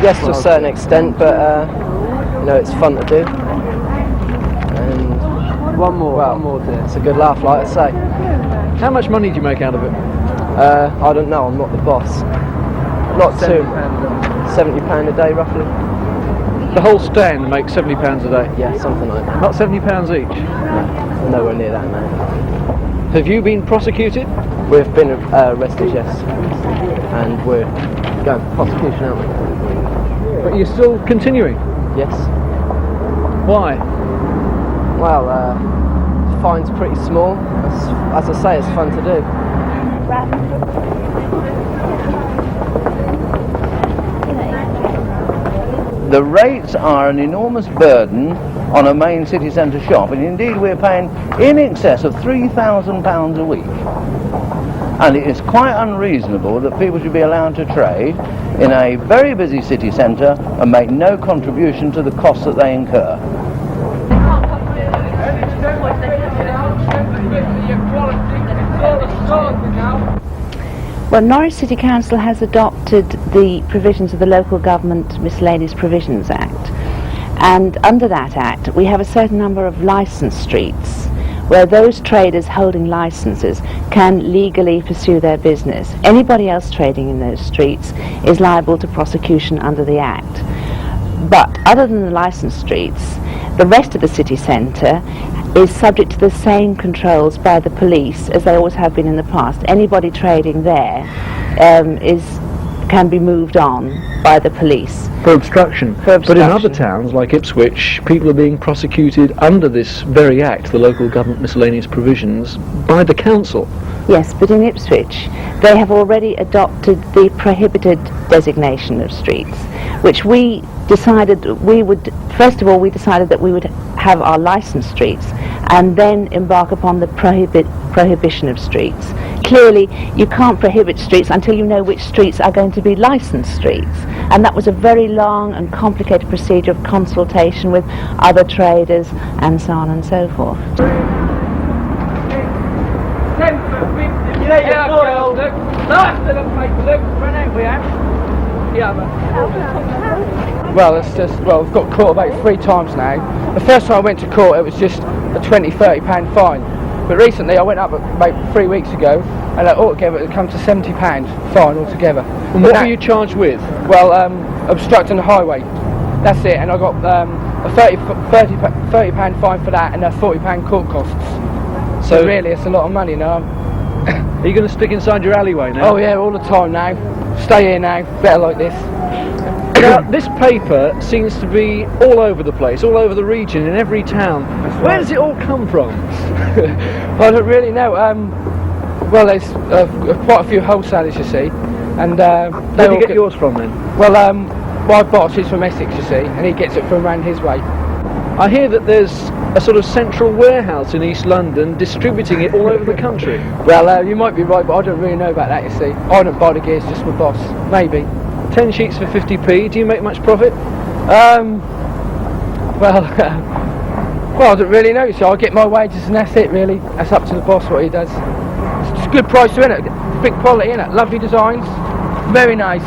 Yes, to a certain extent, but you know, it's fun to do. And One more dear. it's a good laugh, like I say. How much money do you make out of it? I don't know, I'm not the boss. Not too. £70 a day, roughly. The whole stand makes £70 a day. Yeah, something like that. Not £70 each. No, nowhere near that, man. Have you been prosecuted? We've been arrested, yes, and we're going for prosecution, aren't we? But you're still continuing? Yes. Why? Well, the fine's pretty small. As I say, it's fun to do. The rates are an enormous burden on a main city centre shop, and indeed we're paying in excess of £3,000 a week. And it is quite unreasonable that people should be allowed to trade in a very busy city centre and make no contribution to the costs that they incur. Well, Norwich City Council has adopted the provisions of the Local Government Miscellaneous Provisions Act, and under that Act we have a certain number of licensed streets where those traders holding licenses can legally pursue their business. Anybody else trading in those streets is liable to prosecution under the Act. But other than the licensed streets, the rest of the city centre is subject to the same controls by the police as they always have been in the past. Anybody trading there can be moved on by the police. For obstruction. For obstruction. But in other towns, like Ipswich, people are being prosecuted under this very Act, the Local Government Miscellaneous Provisions, by the council. Yes, but in Ipswich, they have already adopted the prohibited designation of streets, which we decided we would, first of all, we decided that we would have our licensed streets and then embark upon the prohibition of streets. Clearly, you can't prohibit streets until you know which streets are going to be licensed streets, and that was a very long and complicated procedure of consultation with other traders and so on and so forth. Well, we've got caught about 3 times now. The first time I went to court, it was just a £20–30 fine. But recently I went up about 3 weeks ago, and altogether it come to £70 fine altogether. And what were you charged with? Well, obstructing the highway. That's it, and I got a £30 fine for that and a £40 court costs. So really, it's a lot of money now. Are you going to stick inside your alleyway now? Oh yeah, all the time now. Stay here now, better like this. Now, this paper seems to be all over the place, all over the region, in every town. Where does it all come from? Well, I don't really know. Well, there's quite a few wholesalers, you see. And where do you get yours from then? Well, my boss is from Essex, you see, and he gets it from around his way. I hear that there's a sort of central warehouse in East London distributing it all over the country. Well, you might be right, but I don't really know about that, you see. I don't buy the gears, just my boss. Maybe. 10 sheets for 50p. Do you make much profit? Well, I don't really know, so I get my wages and that's it, really. That's up to the boss what he does. It's a good price, isn't it? Big quality, isn't it? Lovely designs. Very nice.